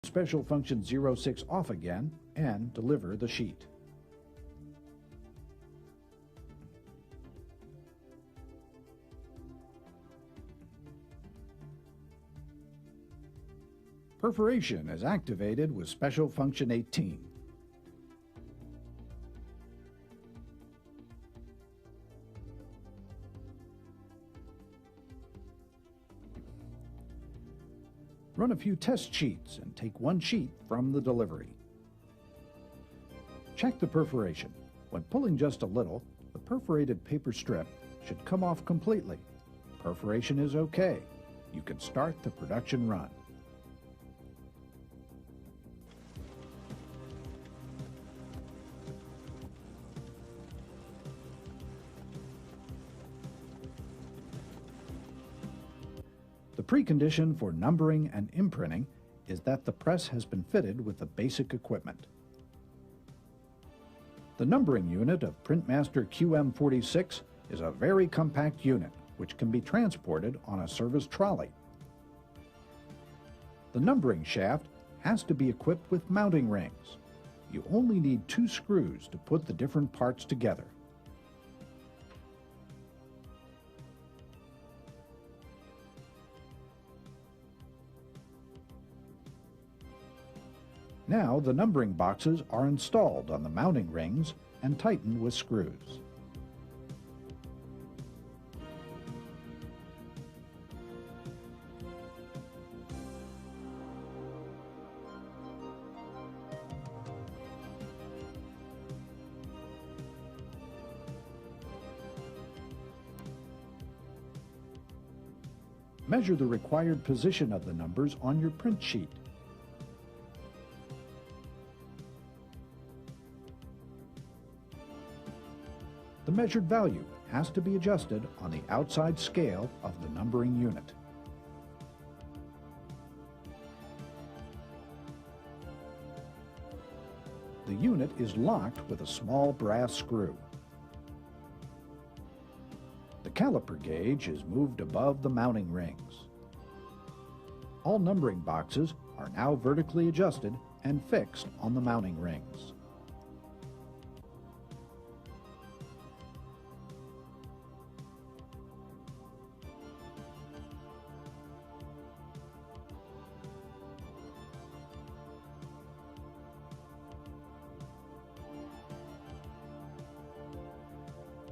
Special Function 06 off again and deliver the sheet. Perforation is activated with Special Function 18. Run a few test sheets and take one sheet from the delivery. Check the perforation. When pulling just a little, the perforated paper strip should come off completely. Perforation is okay. You can start the production run. The precondition for numbering and imprinting is that the press has been fitted with the basic equipment. The numbering unit of Printmaster QM46 is a very compact unit which can be transported on a service trolley. The numbering shaft has to be equipped with mounting rings. You only need 2 screws to put the different parts together. Now the numbering boxes are installed on the mounting rings and tightened with screws. Measure the required position of the numbers on your print sheet. The measured value has to be adjusted on the outside scale of the numbering unit. The unit is locked with a small brass screw. The caliper gauge is moved above the mounting rings. All numbering boxes are now vertically adjusted and fixed on the mounting rings.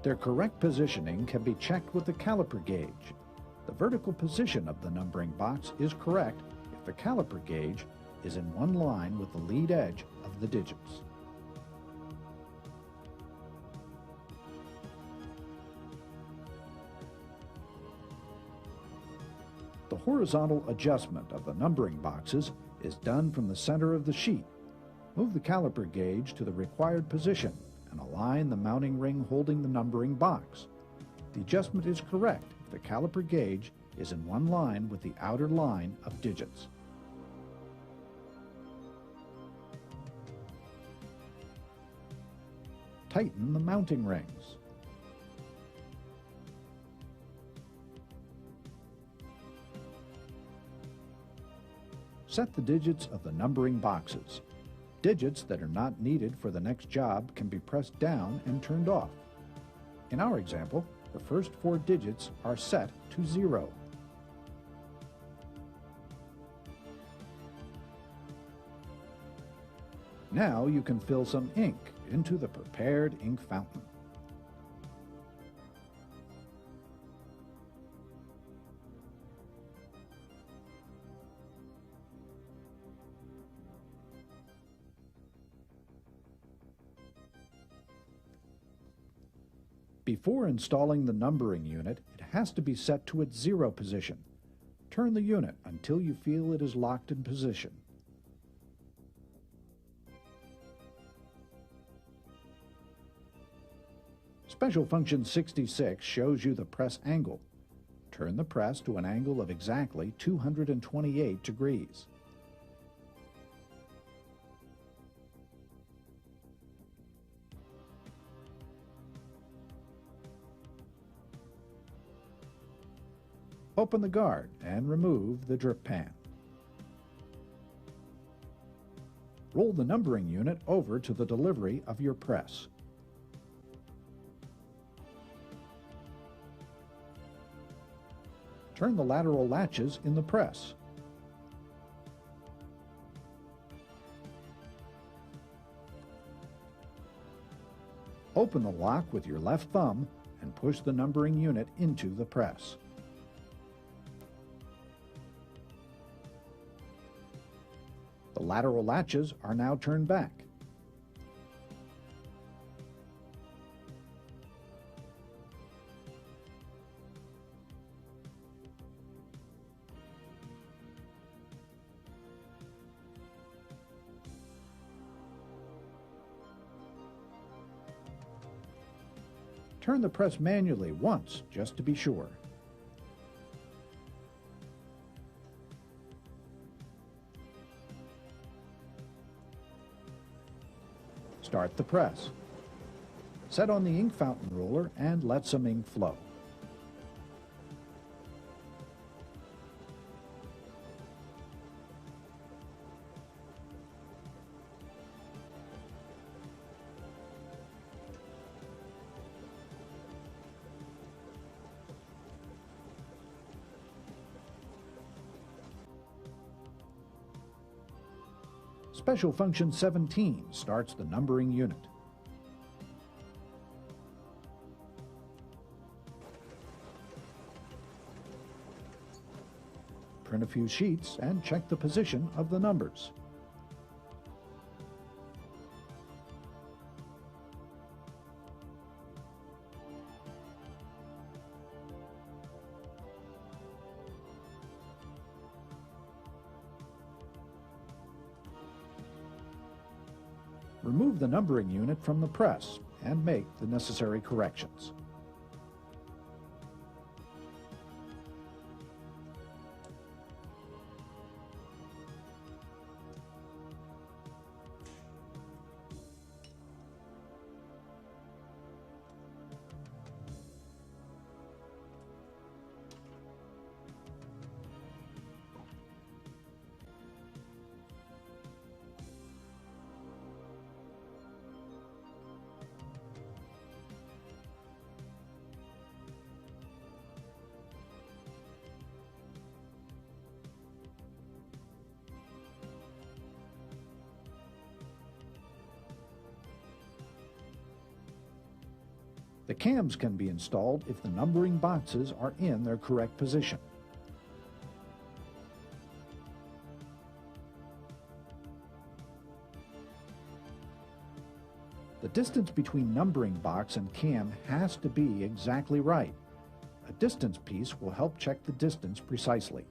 Their correct positioning can be checked with the caliper gauge. The vertical position of the numbering box is correct if the caliper gauge is in one line with the lead edge of the digits. The horizontal adjustment of the numbering boxes is done from the center of the sheet. Move the caliper gauge to the required position and align the mounting ring holding the numbering box. The adjustment is correct if the caliper gauge is in one line with the outer line of digits. Tighten the mounting rings. Set the digits of the numbering boxes. Digits that are not needed for the next job can be pressed down and turned off. In our example, the first 4 digits are set to 0. Now you can fill some ink into the prepared ink fountain. Before installing the numbering unit, it has to be set to its 0 position. Turn the unit until you feel it is locked in position. Special Function 66 shows you the press angle. Turn the press to an angle of exactly 228 degrees. Open the guard and remove the drip pan. Roll the numbering unit over to the delivery of your press. Turn the lateral latches in the press. Open the lock with your left thumb and push the numbering unit into the press. The lateral latches are now turned back. Turn the press manually once, just to be sure. Start the press. Set on the ink fountain roller and let some ink flow. Special Function 17 starts the numbering unit. Print a few sheets and check the position of the numbers. Remove the numbering unit from the press and make the necessary corrections. The cams can be installed if the numbering boxes are in their correct position. The distance between numbering box and cam has to be exactly right. A distance piece will help check the distance precisely.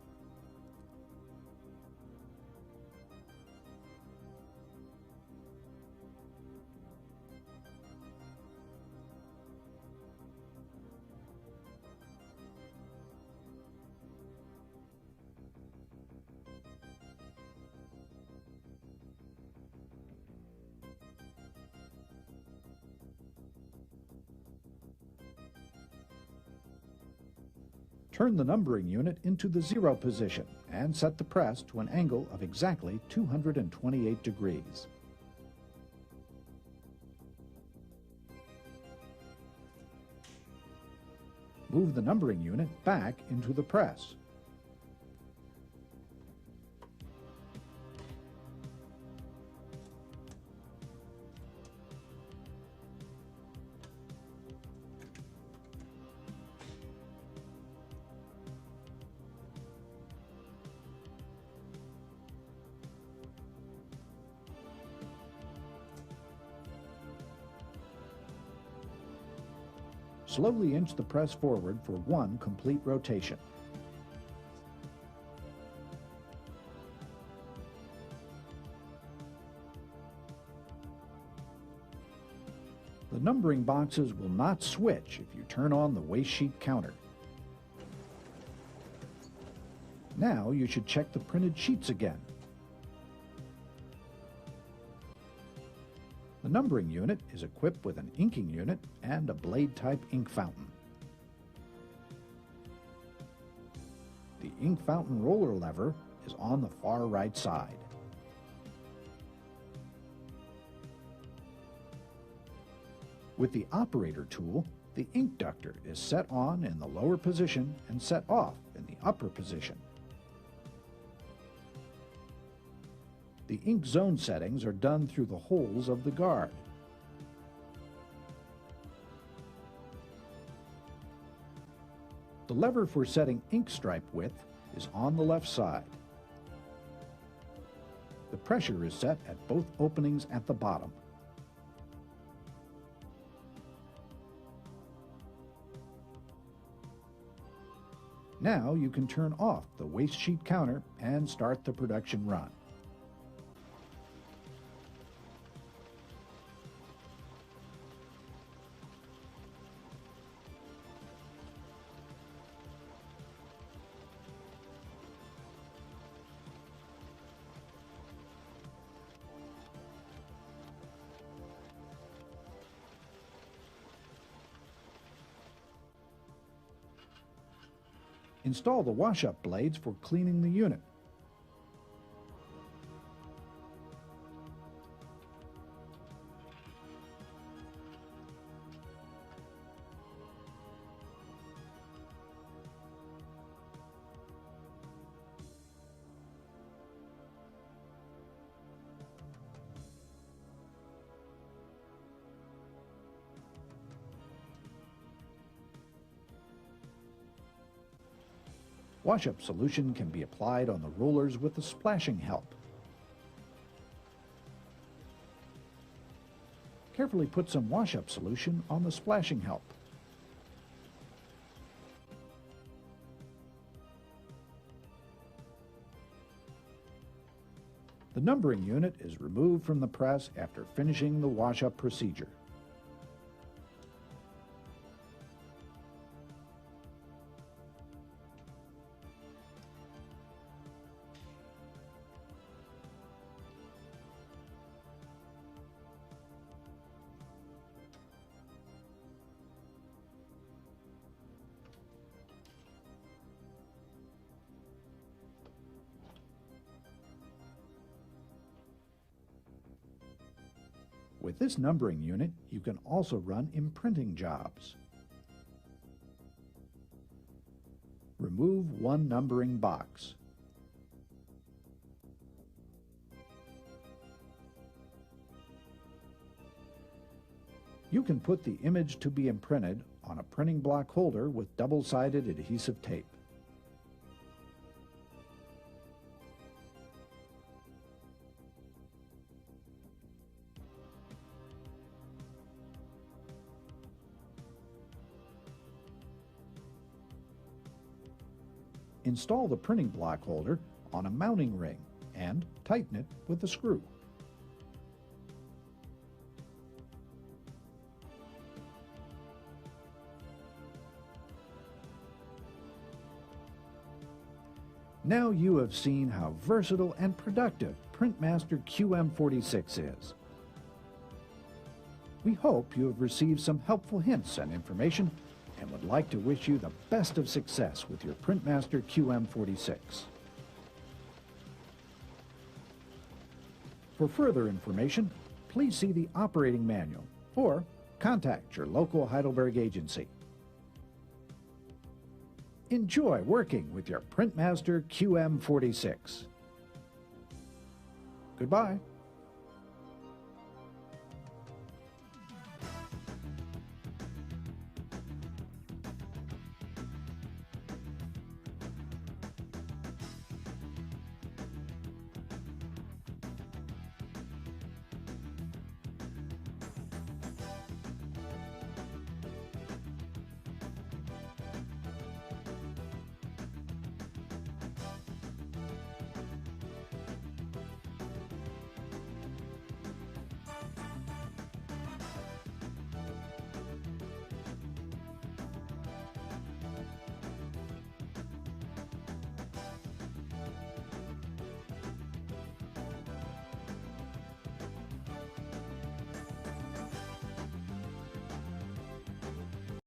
Turn the numbering unit into the 0 position and set the press to an angle of exactly 228 degrees. Move the numbering unit back into the press. Slowly inch the press forward for one complete rotation. The numbering boxes will not switch if you turn on the waste sheet counter. Now you should check the printed sheets again. The numbering unit is equipped with an inking unit and a blade-type ink fountain. The ink fountain roller lever is on the far right side. With the operator tool, the ink ductor is set on in the lower position and set off in the upper position. The ink zone settings are done through the holes of the guard. The lever for setting ink stripe width is on the left side. The pressure is set at both openings at the bottom. Now you can turn off the waste sheet counter and start the production run. Install the wash-up blades for cleaning the unit. Wash-up solution can be applied on the rollers with the splashing help. Carefully put some wash-up solution on the splashing help. The numbering unit is removed from the press after finishing the wash-up procedure. With this numbering unit, you can also run imprinting jobs. Remove one numbering box. You can put the image to be imprinted on a printing block holder with double-sided adhesive tape. Install the printing block holder on a mounting ring and tighten it with a screw. Now you have seen how versatile and productive Printmaster QM46 is. We hope you have received some helpful hints and information and would like to wish you the best of success with your Printmaster QM46. For further information, please see the operating manual or contact your local Heidelberg agency. Enjoy working with your Printmaster QM46. Goodbye.